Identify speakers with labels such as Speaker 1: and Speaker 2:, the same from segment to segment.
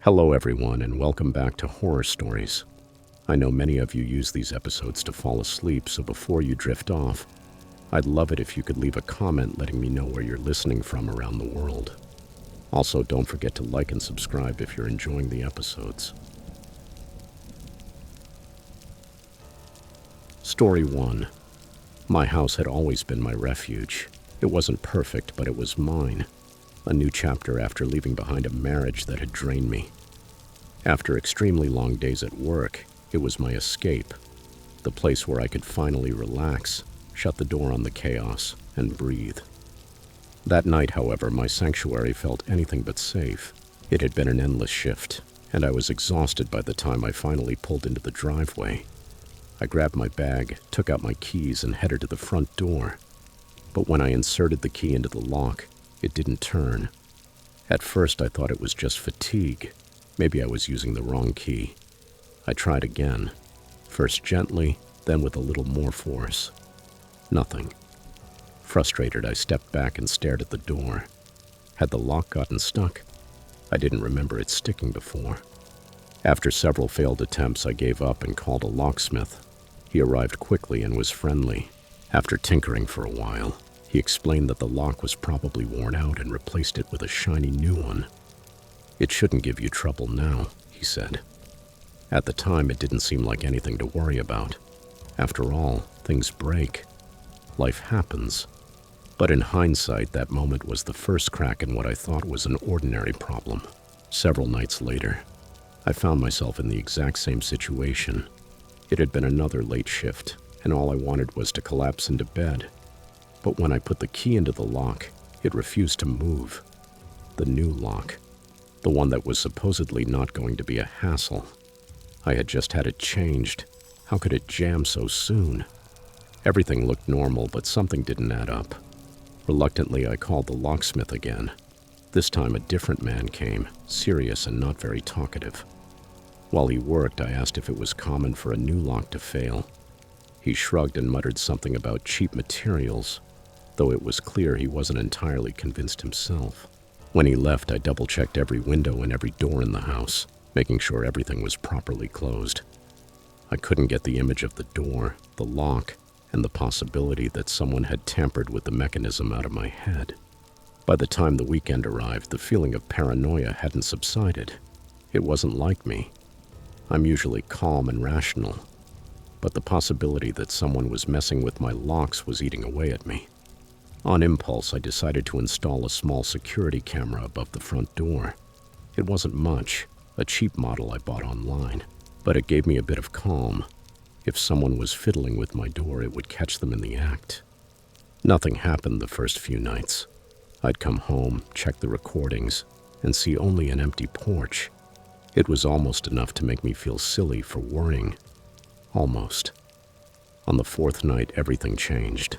Speaker 1: Hello everyone and welcome back to Horror Stories. I know many of you use these episodes to fall asleep, so before you drift off, I'd love it if you could leave a comment letting me know where you're listening from around the world. Also, don't forget to like and subscribe if you're enjoying the episodes. Story 1. My house had always been my refuge. It wasn't perfect, but it was mine. A new chapter after leaving behind a marriage that had drained me. After extremely long days at work, it was my escape. The place where I could finally relax, shut the door on the chaos, and breathe. That night, however, my sanctuary felt anything but safe. It had been an endless shift, and I was exhausted by the time I finally pulled into the driveway. I grabbed my bag, took out my keys, and headed to the front door. But when I inserted the key into the lock, it didn't turn. At first, I thought it was just fatigue. Maybe I was using the wrong key. I tried again, first gently, then with a little more force. Nothing. Frustrated, I stepped back and stared at the door. Had the lock gotten stuck? I didn't remember it sticking before. After several failed attempts, I gave up and called a locksmith. He arrived quickly and was friendly. After tinkering for a while, he explained that the lock was probably worn out and replaced it with a shiny new one. "It shouldn't give you trouble now," he said. At the time, it didn't seem like anything to worry about. After all, things break. Life happens. But in hindsight, that moment was the first crack in what I thought was an ordinary problem. Several nights later, I found myself in the exact same situation. It had been another late shift, and all I wanted was to collapse into bed. But when I put the key into the lock, it refused to move. The new lock. The one that was supposedly not going to be a hassle. I had just had it changed. How could it jam so soon? Everything looked normal, but something didn't add up. Reluctantly, I called the locksmith again. This time, a different man came, serious and not very talkative. While he worked, I asked if it was common for a new lock to fail. He shrugged and muttered something about cheap materials, though it was clear he wasn't entirely convinced himself. When he left, I double-checked every window and every door in the house, making sure everything was properly closed. I couldn't get the image of the door, the lock, and the possibility that someone had tampered with the mechanism out of my head. By the time the weekend arrived, the feeling of paranoia hadn't subsided. It wasn't like me. I'm usually calm and rational, but the possibility that someone was messing with my locks was eating away at me. On impulse, I decided to install a small security camera above the front door. It wasn't much, a cheap model I bought online, but it gave me a bit of calm. If someone was fiddling with my door, it would catch them in the act. Nothing happened the first few nights. I'd come home, check the recordings, and see only an empty porch. It was almost enough to make me feel silly for worrying. Almost. On the fourth night, everything changed.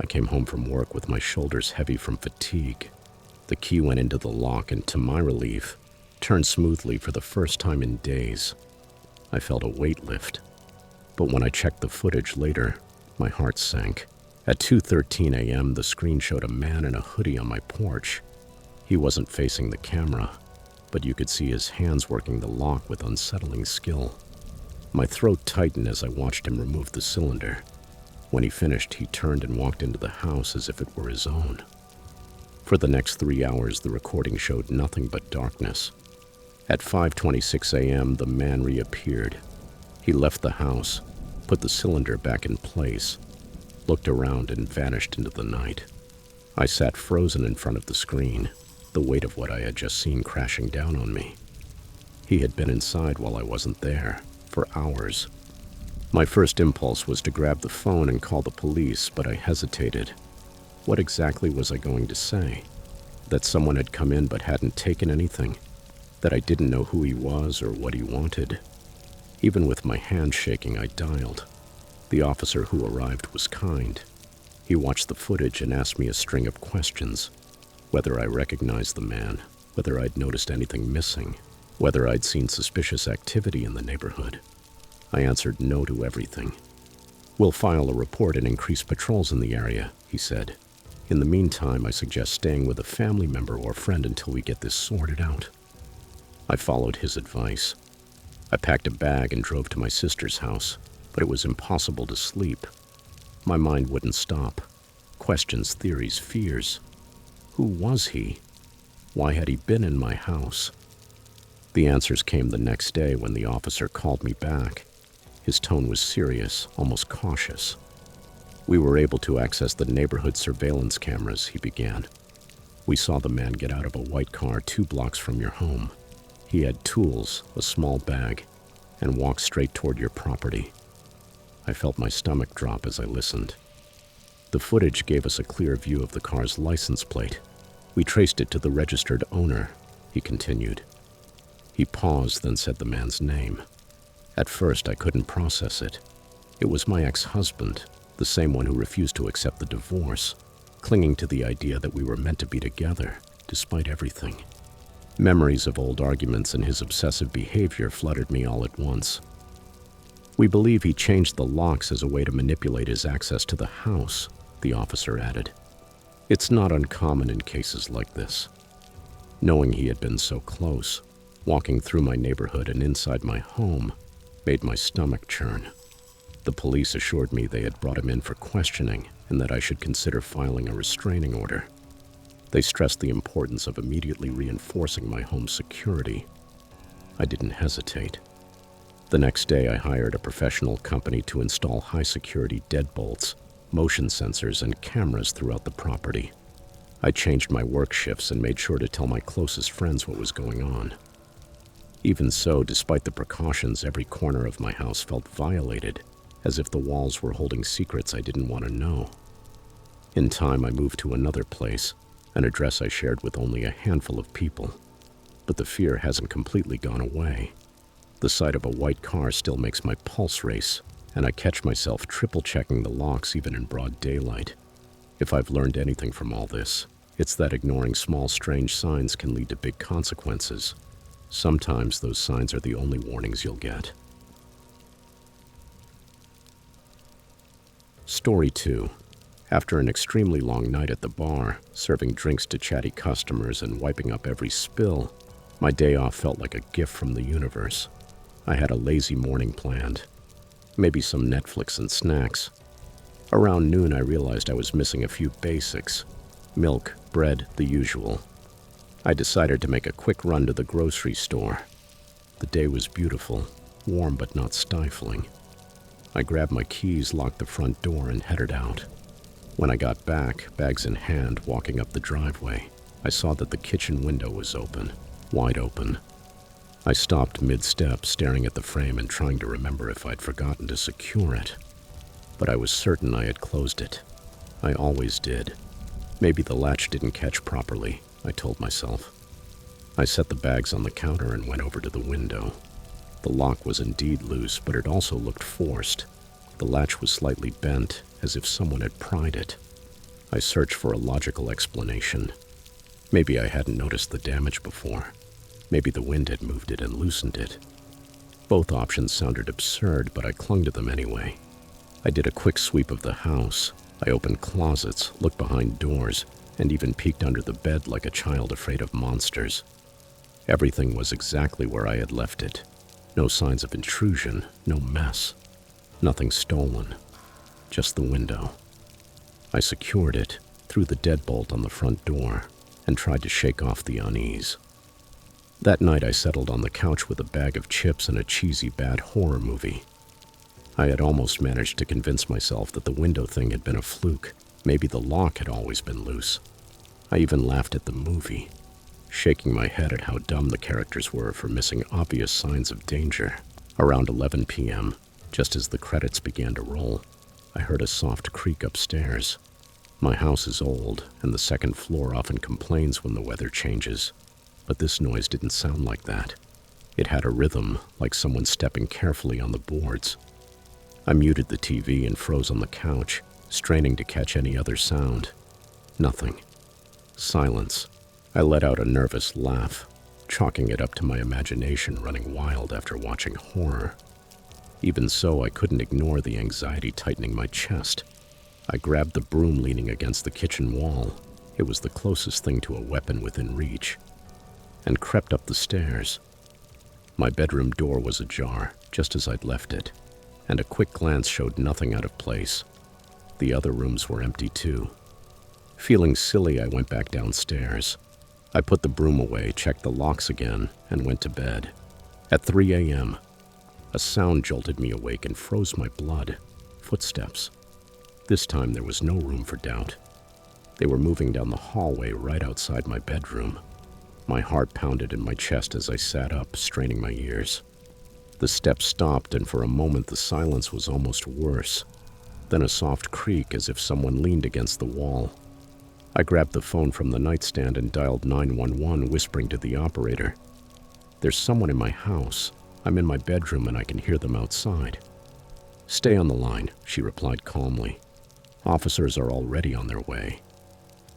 Speaker 1: I came home from work with my shoulders heavy from fatigue. The key went into the lock and, to my relief, turned smoothly for the first time in days. I felt a weight lift. But when I checked the footage later, my heart sank. At 2:13 a.m., the screen showed a man in a hoodie on my porch. He wasn't facing the camera, but you could see his hands working the lock with unsettling skill. My throat tightened as I watched him remove the cylinder. When he finished, he turned and walked into the house as if it were his own. For the next 3 hours, the recording showed nothing but darkness. At 5:26 a.m., the man reappeared. He left the house, put the cylinder back in place, looked around, and vanished into the night. I sat frozen in front of the screen, the weight of what I had just seen crashing down on me. He had been inside while I wasn't there, for hours. My first impulse was to grab the phone and call the police, but I hesitated. What exactly was I going to say? That someone had come in but hadn't taken anything? That I didn't know who he was or what he wanted? Even with my hand shaking, I dialed. The officer who arrived was kind. He watched the footage and asked me a string of questions. Whether I recognized the man, whether I'd noticed anything missing, whether I'd seen suspicious activity in the neighborhood. I answered no to everything. "We'll file a report and increase patrols in the area," he said. "In the meantime, I suggest staying with a family member or friend until we get this sorted out." I followed his advice. I packed a bag and drove to my sister's house, but it was impossible to sleep. My mind wouldn't stop. Questions, theories, fears. Who was he? Why had he been in my house? The answers came the next day when the officer called me back. His tone was serious, almost cautious. "We were able to access the neighborhood surveillance cameras," he began. "We saw the man get out of a white car 2 blocks from your home. He had tools, a small bag, and walked straight toward your property." I felt my stomach drop as I listened. "The footage gave us a clear view of the car's license plate. We traced it to the registered owner," he continued. He paused, then said the man's name. At first, I couldn't process it. It was my ex-husband, the same one who refused to accept the divorce, clinging to the idea that we were meant to be together, despite everything. Memories of old arguments and his obsessive behavior flooded me all at once. "We believe he changed the locks as a way to manipulate his access to the house," the officer added. "It's not uncommon in cases like this." Knowing he had been so close, walking through my neighborhood and inside my home, made my stomach churn. The police assured me they had brought him in for questioning and that I should consider filing a restraining order. They stressed the importance of immediately reinforcing my home's security. I didn't hesitate. The next day, I hired a professional company to install high-security deadbolts, motion sensors, and cameras throughout the property. I changed my work shifts and made sure to tell my closest friends what was going on. Even so, despite the precautions, every corner of my house felt violated, as if the walls were holding secrets I didn't want to know. In time, I moved to another place, an address I shared with only a handful of people. But the fear hasn't completely gone away. The sight of a white car still makes my pulse race, and I catch myself triple-checking the locks even in broad daylight. If I've learned anything from all this, it's that ignoring small, strange signs can lead to big consequences. Sometimes those signs are the only warnings you'll get. Story 2. After an extremely long night at the bar, serving drinks to chatty customers and wiping up every spill, my day off felt like a gift from the universe. I had a lazy morning planned. Maybe some Netflix and snacks. Around noon, I realized I was missing a few basics. Milk, bread, the usual. I decided to make a quick run to the grocery store. The day was beautiful, warm but not stifling. I grabbed my keys, locked the front door, and headed out. When I got back, bags in hand, walking up the driveway, I saw that the kitchen window was open, wide open. I stopped mid-step, staring at the frame and trying to remember if I'd forgotten to secure it. But I was certain I had closed it. I always did. Maybe the latch didn't catch properly, I told myself. I set the bags on the counter and went over to the window. The lock was indeed loose, but it also looked forced. The latch was slightly bent, as if someone had pried it. I searched for a logical explanation. Maybe I hadn't noticed the damage before. Maybe the wind had moved it and loosened it. Both options sounded absurd, but I clung to them anyway. I did a quick sweep of the house. I opened closets, looked behind doors, and even peeked under the bed like a child afraid of monsters. Everything was exactly where I had left it. No signs of intrusion, no mess. Nothing stolen. Just the window. I secured it, threw the deadbolt on the front door, and tried to shake off the unease. That night I settled on the couch with a bag of chips and a cheesy bad horror movie. I had almost managed to convince myself that the window thing had been a fluke. Maybe the lock had always been loose. I even laughed at the movie, shaking my head at how dumb the characters were for missing obvious signs of danger. Around 11 p.m., just as the credits began to roll, I heard a soft creak upstairs. My house is old, and the second floor often complains when the weather changes. But this noise didn't sound like that. It had a rhythm, like someone stepping carefully on the boards. I muted the TV and froze on the couch, straining to catch any other sound. Nothing. Silence. I let out a nervous laugh, chalking it up to my imagination running wild after watching horror. Even so, I couldn't ignore the anxiety tightening my chest. I grabbed the broom leaning against the kitchen wall. It was the closest thing to a weapon within reach. And crept up the stairs, My bedroom door was ajar, just as I'd left it, and a quick glance showed nothing out of place. The other rooms were empty too. Feeling silly, I went back downstairs. I put the broom away, checked the locks again, and went to bed. At 3 a.m., a sound jolted me awake and froze my blood. Footsteps. This time there was no room for doubt. They were moving down the hallway right outside my bedroom. My heart pounded in my chest as I sat up, straining my ears. The steps stopped, and for a moment the silence was almost worse. Then a soft creak as if someone leaned against the wall. I grabbed the phone from the nightstand and dialed 911, whispering to the operator, "There's someone in my house. I'm in my bedroom and I can hear them outside." "Stay on the line," she replied calmly. "Officers are already on their way."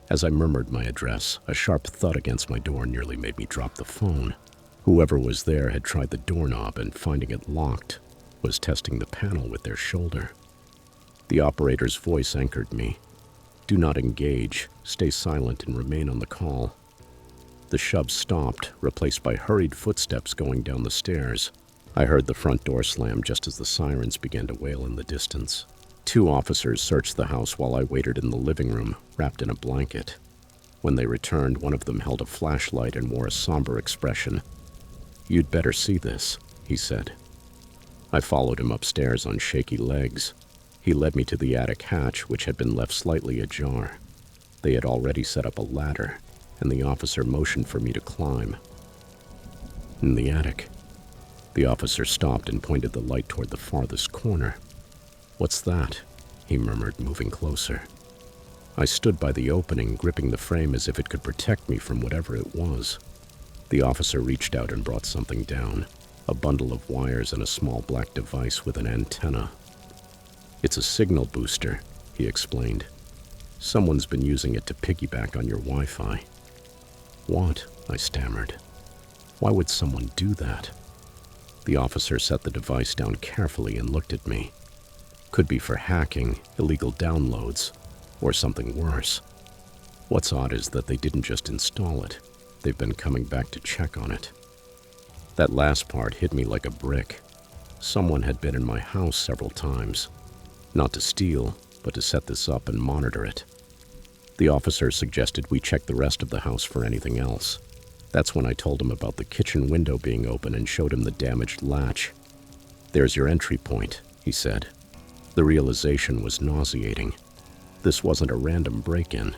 Speaker 1: As I murmured my address, a sharp thud against my door nearly made me drop the phone. Whoever was there had tried the doorknob and, finding it locked, was testing the panel with their shoulder. The operator's voice anchored me. "Do not engage, stay silent, and remain on the call." The shove stopped, replaced by hurried footsteps going down the stairs. I heard the front door slam just as the sirens began to wail in the distance. 2 officers searched the house while I waited in the living room, wrapped in a blanket. When they returned, one of them held a flashlight and wore a somber expression. "You'd better see this," he said. I followed him upstairs on shaky legs. He led me to the attic hatch, which had been left slightly ajar. They had already set up a ladder, and the officer motioned for me to climb. In the attic, the officer stopped and pointed the light toward the farthest corner. "What's that?" he murmured, moving closer. I stood by the opening, gripping the frame as if it could protect me from whatever it was. The officer reached out and brought something down, a bundle of wires and a small black device with an antenna. "It's a signal booster," he explained. "Someone's been using it to piggyback on your Wi-Fi." "What?" I stammered. "Why would someone do that?" The officer set the device down carefully and looked at me. "Could be for hacking, illegal downloads, or something worse. What's odd is that they didn't just install it. They've been coming back to check on it." That last part hit me like a brick. Someone had been in my house several times. Not to steal, but to set this up and monitor it. The officer suggested we check the rest of the house for anything else. That's when I told him about the kitchen window being open and showed him the damaged latch. "There's your entry point," he said. The realization was nauseating. This wasn't a random break-in.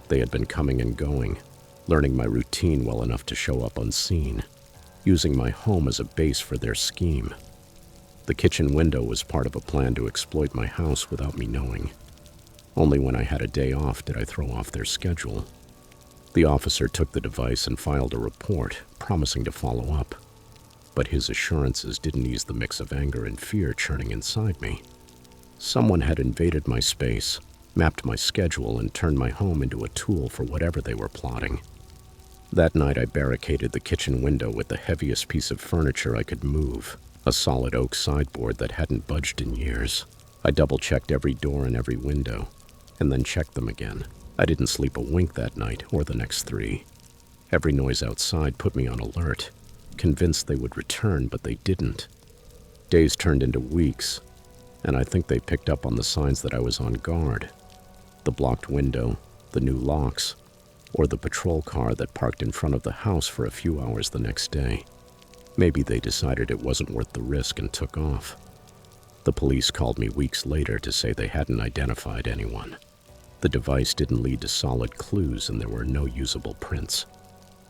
Speaker 1: They had been coming and going, learning my routine well enough to show up unseen, using my home as a base for their scheme. The kitchen window was part of a plan to exploit my house without me knowing. Only when I had a day off did I throw off their schedule. The officer took the device and filed a report, promising to follow up. But his assurances didn't ease the mix of anger and fear churning inside me. Someone had invaded my space, mapped my schedule, and turned my home into a tool for whatever they were plotting. That night I barricaded the kitchen window with the heaviest piece of furniture I could move, a solid oak sideboard that hadn't budged in years. I double-checked every door and every window, and then checked them again. I didn't sleep a wink that night or the next 3. Every noise outside put me on alert, convinced they would return, but they didn't. Days turned into weeks, and I think they picked up on the signs that I was on guard. The blocked window, the new locks, or the patrol car that parked in front of the house for a few hours the next day. Maybe they decided it wasn't worth the risk and took off. The police called me weeks later to say they hadn't identified anyone. The device didn't lead to solid clues and there were no usable prints.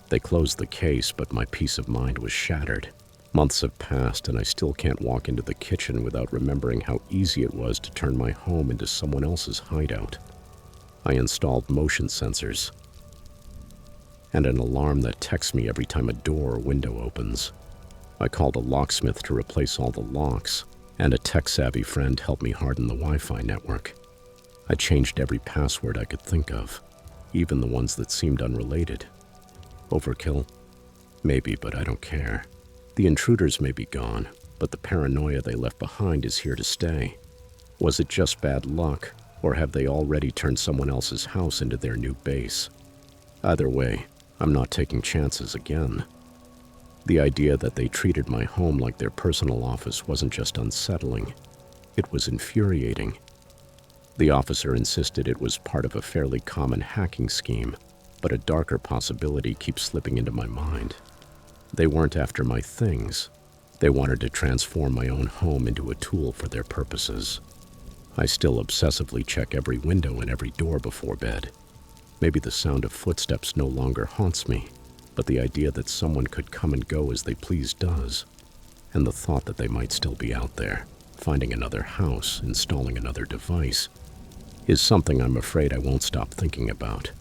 Speaker 1: They closed the case, but my peace of mind was shattered. Months have passed and I still can't walk into the kitchen without remembering how easy it was to turn my home into someone else's hideout. I installed motion sensors and an alarm that texts me every time a door or window opens. I called a locksmith to replace all the locks, and a tech-savvy friend helped me harden the Wi-Fi network. I changed every password I could think of, even the ones that seemed unrelated. Overkill? Maybe, but I don't care. The intruders may be gone, but the paranoia they left behind is here to stay. Was it just bad luck, or have they already turned someone else's house into their new base? Either way, I'm not taking chances again. The idea that they treated my home like their personal office wasn't just unsettling, it was infuriating. The officer insisted it was part of a fairly common hacking scheme, but a darker possibility keeps slipping into my mind. They weren't after my things. They wanted to transform my own home into a tool for their purposes. I still obsessively check every window and every door before bed. Maybe the sound of footsteps no longer haunts me, but the idea that someone could come and go as they please does. And the thought that they might still be out there, finding another house, installing another device, is something I'm afraid I won't stop thinking about.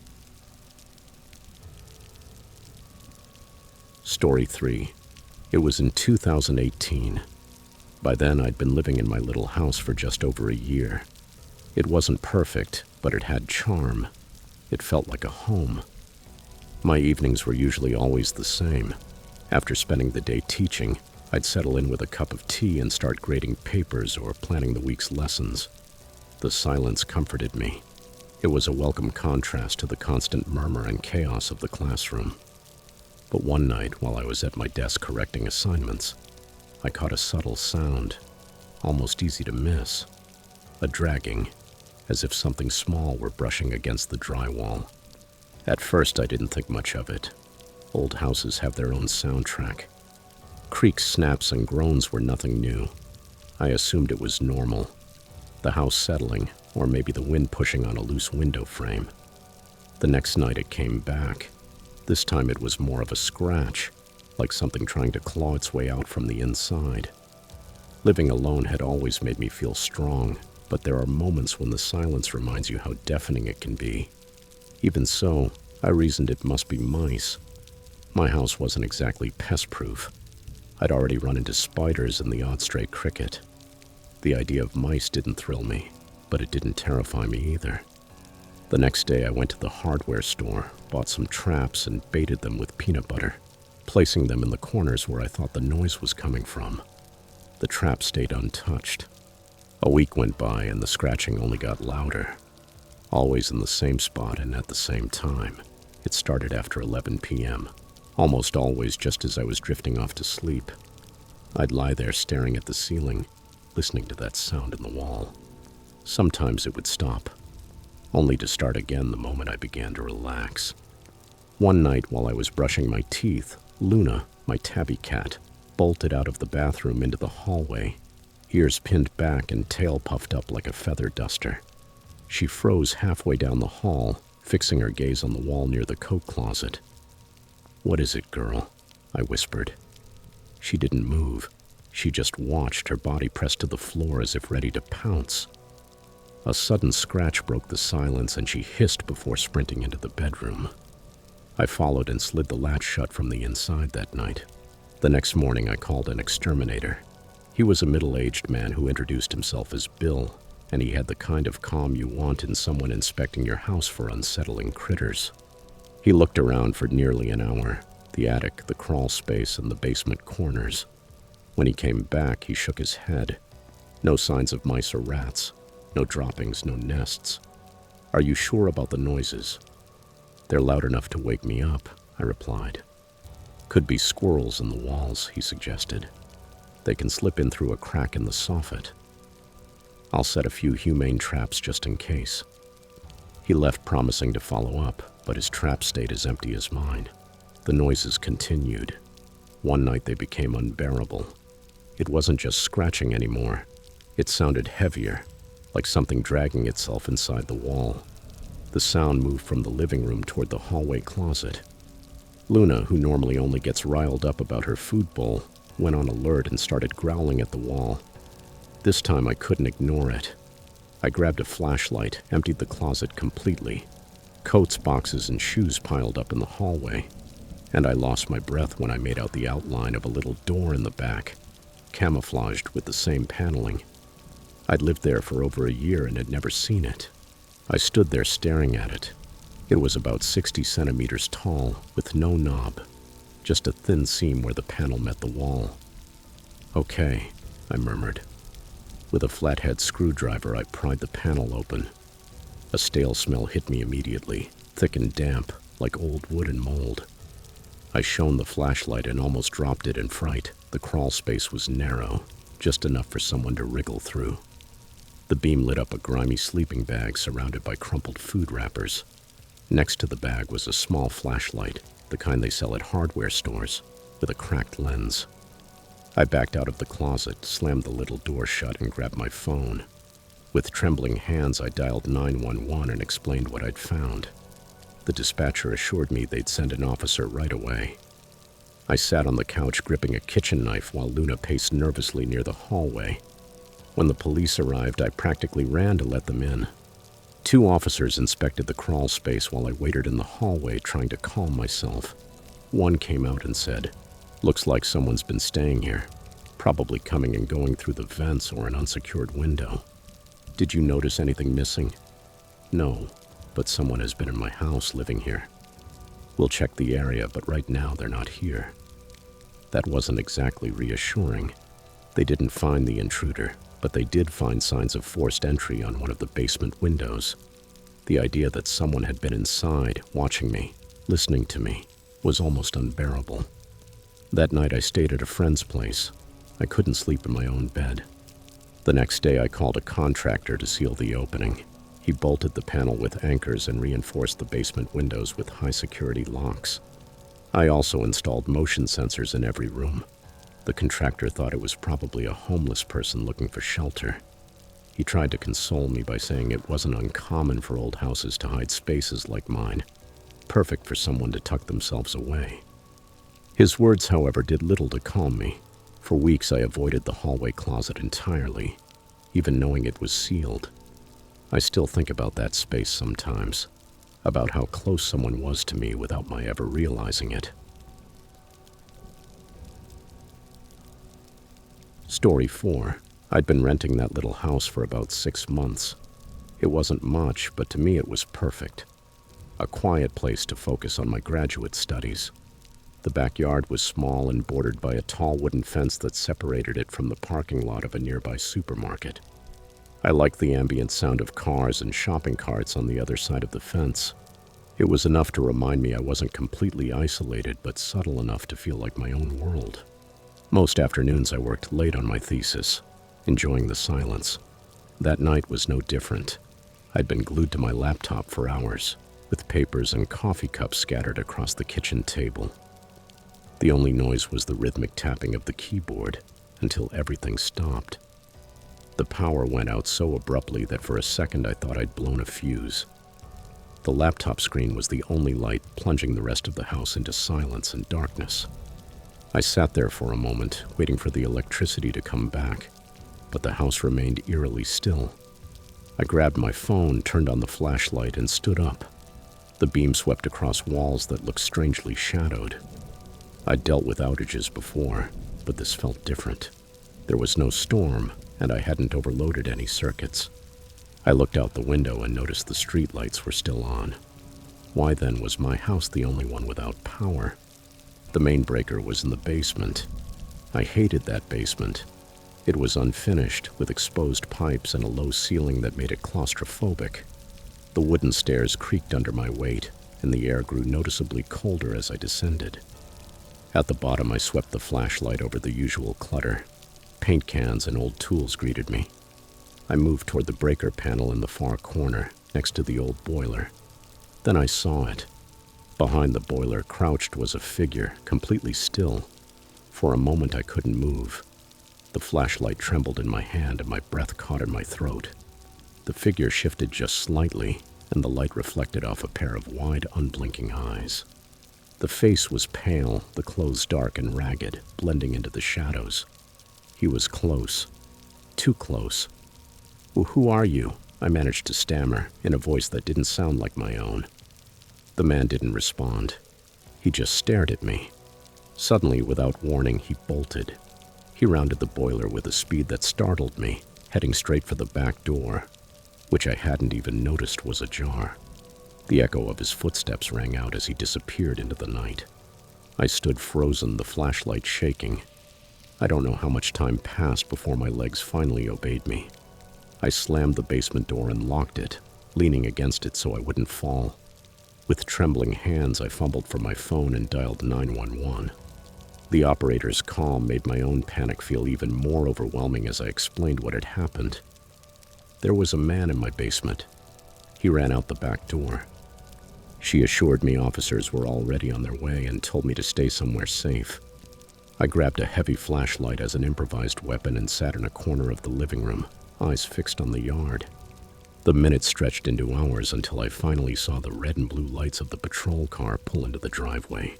Speaker 1: Story 3. It was in 2018. By then, I'd been living in my little house for just over a year. It wasn't perfect, but it had charm. It felt like a home. My evenings were usually always the same. After spending the day teaching, I'd settle in with a cup of tea and start grading papers or planning the week's lessons. The silence comforted me. It was a welcome contrast to the constant murmur and chaos of the classroom. But one night, while I was at my desk correcting assignments, I caught a subtle sound, almost easy to miss. A dragging, as if something small were brushing against the drywall. At first, I didn't think much of it. Old houses have their own soundtrack. Creaks, snaps, and groans were nothing new. I assumed it was normal. The house settling, or maybe the wind pushing on a loose window frame. The next night it came back. This time it was more of a scratch, like something trying to claw its way out from the inside. Living alone had always made me feel strong, but there are moments when the silence reminds you how deafening it can be. Even so, I reasoned it must be mice. My house wasn't exactly pest-proof. I'd already run into spiders and the odd stray cricket. The idea of mice didn't thrill me, but it didn't terrify me either. The next day I went to the hardware store, bought some traps and baited them with peanut butter, placing them in the corners where I thought the noise was coming from. The trap stayed untouched. A week went by and the scratching only got louder. Always in the same spot and at the same time. It started after 11 p.m., almost always just as I was drifting off to sleep. I'd lie there staring at the ceiling, listening to that sound in the wall. Sometimes it would stop, only to start again the moment I began to relax. One night while I was brushing my teeth, Luna, my tabby cat, bolted out of the bathroom into the hallway, ears pinned back and tail puffed up like a feather duster. She froze halfway down the hall, fixing her gaze on the wall near the coat closet. "What is it, girl?" I whispered. She didn't move. She just watched, her body pressed to the floor as if ready to pounce. A sudden scratch broke the silence and she hissed before sprinting into the bedroom. I followed and slid the latch shut from the inside that night. The next morning I called an exterminator. He was a middle-aged man who introduced himself as Bill, and he had the kind of calm you want in someone inspecting your house for unsettling critters. He looked around for nearly an hour, the attic, the crawl space, and the basement corners. When he came back, he shook his head. No signs of mice or rats. No droppings, no nests. "Are you sure about the noises?" "They're loud enough to wake me up," I replied. "Could be squirrels in the walls," he suggested. "They can slip in through a crack in the soffit. I'll set a few humane traps just in case." He left promising to follow up, but his trap stayed as empty as mine. The noises continued. One night they became unbearable. It wasn't just scratching anymore. It sounded heavier, like something dragging itself inside the wall. The sound moved from the living room toward the hallway closet. Luna, who normally only gets riled up about her food bowl, went on alert and started growling at the wall. This time I couldn't ignore it. I grabbed a flashlight, emptied the closet completely. Coats, boxes, and shoes piled up in the hallway. And I lost my breath when I made out the outline of a little door in the back, camouflaged with the same paneling. I'd lived there for over a year and had never seen it. I stood there staring at it. It was about 60 centimeters tall, with no knob, just a thin seam where the panel met the wall. "Okay," I murmured. With a flathead screwdriver, I pried the panel open. A stale smell hit me immediately, thick and damp, like old wood and mold. I shone the flashlight and almost dropped it in fright. The crawl space was narrow, just enough for someone to wriggle through. The beam lit up a grimy sleeping bag surrounded by crumpled food wrappers. Next to the bag was a small flashlight, the kind they sell at hardware stores, with a cracked lens. I backed out of the closet, slammed the little door shut, and grabbed my phone. With trembling hands, I dialed 911 and explained what I'd found. The dispatcher assured me they'd send an officer right away. I sat on the couch gripping a kitchen knife while Luna paced nervously near the hallway. When the police arrived, I practically ran to let them in. 2 officers inspected the crawl space while I waited in the hallway trying to calm myself. One came out and said, "Looks like someone's been staying here, probably coming and going through the vents or an unsecured window. Did you notice anything missing?" "No, but someone has been in my house living here. We'll check the area, but right now they're not here." That wasn't exactly reassuring. They didn't find the intruder, but they did find signs of forced entry on one of the basement windows. The idea that someone had been inside, watching me, listening to me, was almost unbearable. That night I stayed at a friend's place. I couldn't sleep in my own bed. The next day I called a contractor to seal the opening. He bolted the panel with anchors and reinforced the basement windows with high-security locks. I also installed motion sensors in every room. The contractor thought it was probably a homeless person looking for shelter. He tried to console me by saying it wasn't uncommon for old houses to hide spaces like mine, perfect for someone to tuck themselves away. His words, however, did little to calm me. For weeks I avoided the hallway closet entirely, even knowing it was sealed. I still think about that space sometimes, about how close someone was to me without my ever realizing it. Story 4. I'd been renting that little house for about 6 months. It wasn't much, but to me it was perfect. A quiet place to focus on my graduate studies. The backyard was small and bordered by a tall wooden fence that separated it from the parking lot of a nearby supermarket. I liked the ambient sound of cars and shopping carts on the other side of the fence. It was enough to remind me I wasn't completely isolated, but subtle enough to feel like my own world. Most afternoons I worked late on my thesis, enjoying the silence. That night was no different. I'd been glued to my laptop for hours, with papers and coffee cups scattered across the kitchen table. The only noise was the rhythmic tapping of the keyboard, until everything stopped. The power went out so abruptly that for a second I thought I'd blown a fuse. The laptop screen was the only light, plunging the rest of the house into silence and darkness. I sat there for a moment, waiting for the electricity to come back, but the house remained eerily still. I grabbed my phone, turned on the flashlight, and stood up. The beam swept across walls that looked strangely shadowed. I'd dealt with outages before, but this felt different. There was no storm, and I hadn't overloaded any circuits. I looked out the window and noticed the streetlights were still on. Why then was my house the only one without power? The main breaker was in the basement. I hated that basement. It was unfinished, with exposed pipes and a low ceiling that made it claustrophobic. The wooden stairs creaked under my weight, and the air grew noticeably colder as I descended. At the bottom, I swept the flashlight over the usual clutter. Paint cans and old tools greeted me. I moved toward the breaker panel in the far corner, next to the old boiler. Then I saw it. Behind the boiler, crouched, was a figure, completely still. For a moment, I couldn't move. The flashlight trembled in my hand and my breath caught in my throat. The figure shifted just slightly, and the light reflected off a pair of wide, unblinking eyes. The face was pale, the clothes dark and ragged, blending into the shadows. He was close. Too close. "Well, who are you?" I managed to stammer, in a voice that didn't sound like my own. The man didn't respond. He just stared at me. Suddenly, without warning, he bolted. He rounded the boiler with a speed that startled me, heading straight for the back door, which I hadn't even noticed was ajar. The echo of his footsteps rang out as he disappeared into the night. I stood frozen, the flashlight shaking. I don't know how much time passed before my legs finally obeyed me. I slammed the basement door and locked it, leaning against it so I wouldn't fall. With trembling hands, I fumbled for my phone and dialed 911. The operator's call made my own panic feel even more overwhelming as I explained what had happened. There was a man in my basement. He ran out the back door. She assured me officers were already on their way and told me to stay somewhere safe. I grabbed a heavy flashlight as an improvised weapon and sat in a corner of the living room, eyes fixed on the yard. The minutes stretched into hours until I finally saw the red and blue lights of the patrol car pull into the driveway.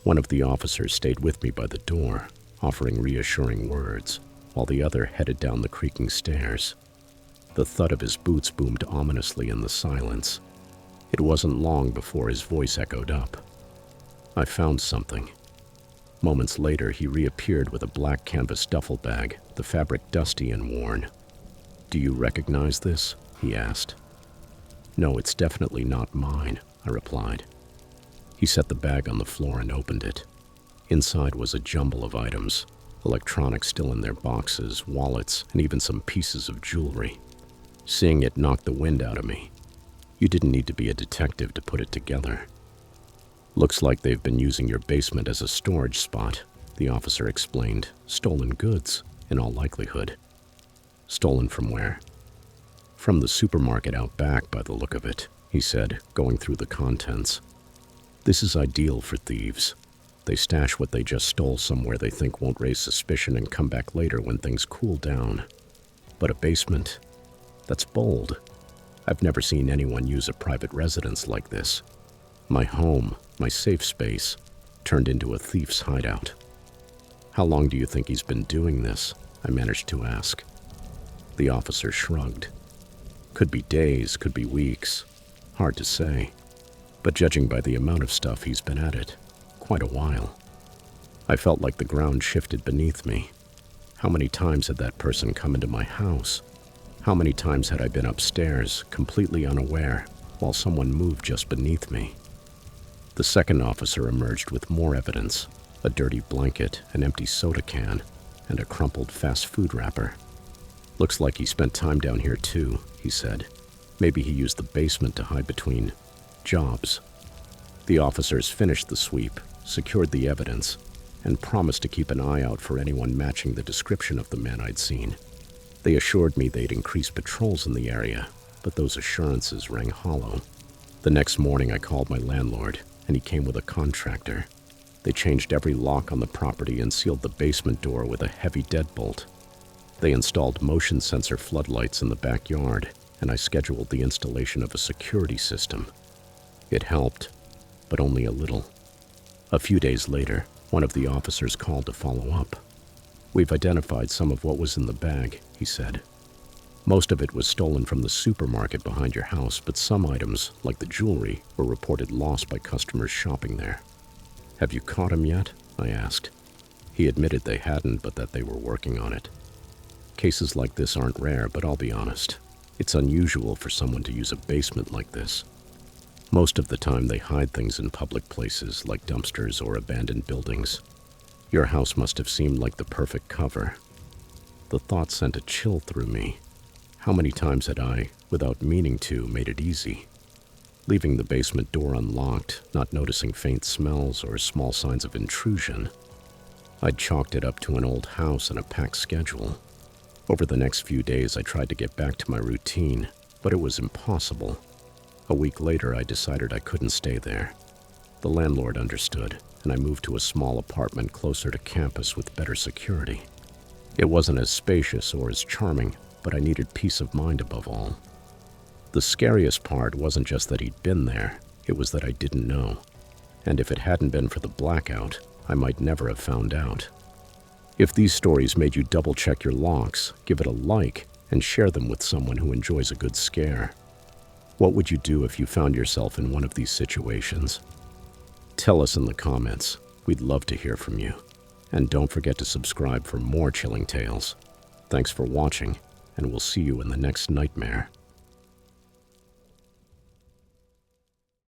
Speaker 1: One of the officers stayed with me by the door, offering reassuring words, while the other headed down the creaking stairs. The thud of his boots boomed ominously in the silence. It wasn't long before his voice echoed up. I found something. Moments later, he reappeared with a black canvas duffel bag, the fabric dusty and worn. "Do you recognize this?" he asked. "No, it's definitely not mine," I replied. He set the bag on the floor and opened it. Inside was a jumble of items, electronics still in their boxes, wallets, and even some pieces of jewelry. Seeing it knocked the wind out of me. You didn't need to be a detective to put it together. "Looks like they've been using your basement as a storage spot," the officer explained. "Stolen goods, in all likelihood." "Stolen from where?" "From the supermarket out back, by the look of it," he said, going through the contents. "This is ideal for thieves. They stash what they just stole somewhere they think won't raise suspicion and come back later when things cool down. But a basement? That's bold. I've never seen anyone use a private residence like this. My home, my safe space, turned into a thief's hideout." "How long do you think he's been doing this?" I managed to ask. The officer shrugged. "Could be days, could be weeks. Hard to say. But judging by the amount of stuff he's been at it, quite a while." I felt like the ground shifted beneath me. How many times had that person come into my house? How many times had I been upstairs, completely unaware, while someone moved just beneath me? The second officer emerged with more evidence: a dirty blanket, an empty soda can, and a crumpled fast food wrapper. "Looks like he spent time down here too," he said. "Maybe he used the basement to hide between jobs." The officers finished the sweep, secured the evidence, and promised to keep an eye out for anyone matching the description of the man I'd seen. They assured me they'd increase patrols in the area, but those assurances rang hollow. The next morning I called my landlord, and he came with a contractor. They changed every lock on the property and sealed the basement door with a heavy deadbolt. They installed motion sensor floodlights in the backyard, and I scheduled the installation of a security system. It helped, but only a little. A few days later, one of the officers called to follow up. "We've identified some of what was in the bag," he said. "Most of it was stolen from the supermarket behind your house, but some items, like the jewelry, were reported lost by customers shopping there." "Have you caught him yet?" I asked. He admitted they hadn't, but that they were working on it. Cases like this aren't rare, but I'll be honest. It's unusual for someone to use a basement like this. Most of the time they hide things in public places like dumpsters or abandoned buildings. Your house must have seemed like the perfect cover. The thought sent a chill through me. How many times had I, without meaning to, made it easy? Leaving the basement door unlocked, not noticing faint smells or small signs of intrusion. I'd chalked it up to an old house and a packed schedule. Over the next few days I tried to get back to my routine, but it was impossible. A week later I decided I couldn't stay there. The landlord understood, and I moved to a small apartment closer to campus with better security. It wasn't as spacious or as charming, but I needed peace of mind above all. The scariest part wasn't just that he'd been there, it was that I didn't know. And if it hadn't been for the blackout, I might never have found out. If these stories made you double-check your locks, give it a like and share them with someone who enjoys a good scare. What would you do if you found yourself in one of these situations? Tell us in the comments. We'd love to hear from you. And don't forget to subscribe for more chilling tales. Thanks for watching, and we'll see you in the next nightmare.